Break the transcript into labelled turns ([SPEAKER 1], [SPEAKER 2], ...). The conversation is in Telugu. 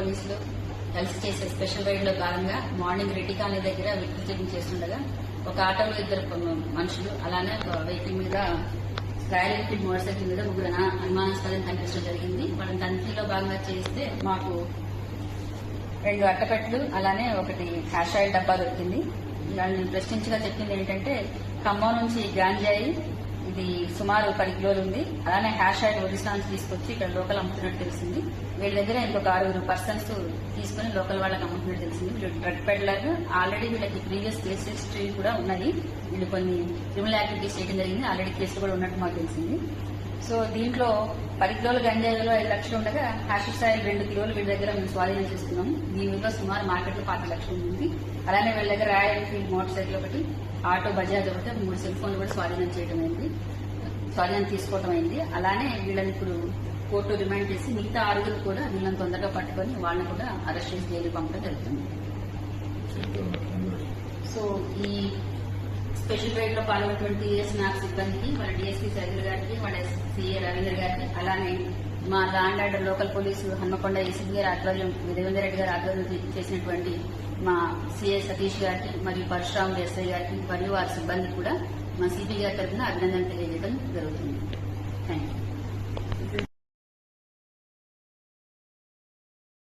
[SPEAKER 1] పోలీసులు కలిసి చేసే స్పెషల్ రైడ్ లో భాగంగా మార్నింగ్ రెడ్డి కాలనీ దగ్గర వెహికల్ చెకింగ్ చేస్తుండగా ఒక ఆటోలో 2 మనుషులు అలానే ఒక వెహికల్ మీద రాయల్ ఎన్ఫీల్డ్ మోటార్ సైకిల్ మీద 3 అనుమానాస్పదం కనిపించడం జరిగింది. వాళ్ళని తనిఖీలో భాగంగా చేస్తే మాకు 2 అట్టపెట్టలు అలానే 1 హ్యాష్ ఆయిల్ డబ్బా దొరికింది. వాళ్ళని ప్రశ్నించగా చెప్పింది ఏంటంటే ఖమ్మం నుంచి గాంజాయి ఇది సుమారు 10 కిలోలు ఉంది. అలానే హ్యాష్ ఆయిల్ ఒరిస్సా నుంచి తీసుకొచ్చి ఇక్కడ లోకల్ అమ్ముతున్నట్టు తెలిసింది. వీళ్ళ దగ్గర ఇంకొక 6 పర్సన్స్ తీసుకుని లోకల్ వాళ్ళకి అమ్ముతున్నట్టు తెలిసింది. వీళ్ళు డ్రగ్ పెడ్లర్. ఆల్రెడీ వీళ్ళకి ప్రీవియస్ కేసు హిస్టరీ కూడా ఉన్నాయి. వీళ్ళు కొన్ని క్రిమినల్ యాక్టివిటీస్ చేయడం జరిగింది. ఆల్రెడీ కేసులు కూడా ఉన్నట్టు మాకు తెలిసింది. సో దీంట్లో 10 కిలోల గంజాయిలో 5 లక్షలు ఉండగా హ్యాష్ ఆయిల్ 2 కిలోలు వీళ్ళ దగ్గర మేము స్వాధీనం చేస్తున్నాం. దీని విలువ సుమారు మార్కెట్లో 5 లక్షలు ఉంది. అలానే వీళ్ళ దగ్గర రాయల్ ఎన్ఫీల్డ్ మోటార్ సైకిల్ ఒకటి, ఆటో బజాజ్ ఒకటి, 3 సెల్ ఫోన్లు కూడా స్వాధీనం తీసుకోవడం అయింది. అలానే వీళ్ళని ఇప్పుడు కోర్టు రిమాండ్ చేసి మిగతా 6 కూడా వీళ్ళని తొందరగా పట్టుకొని వాళ్ళని కూడా అరెస్ట్ చేసి జైలు పంపడం జరుగుతుంది. సో ఈ స్పెషల్ రైడ్ లో పాల్గొన్నటువంటి స్నాక్ సిబ్బందికి, వాళ్ళ డిఎస్పీ సైదుల్ గారికి, వాళ్ళ సిఏ రవీంద్ర గారికి, అలానే మా law and order local police Hanamkonda ACB గారి ఆధ్వర్యం, దేవేందర్ రెడ్డి గారి ఆధ్వర్యం చేసినటువంటి మా సిఐ సతీష్ గారికి మరియు పరశురామ్ ఎస్ఐ గారికి మరియు వారి సిబ్బంది కూడా మా సిపి గారి తరఫున అభినందనలు తెలియజేయడం జరుగుతుంది. Thank you.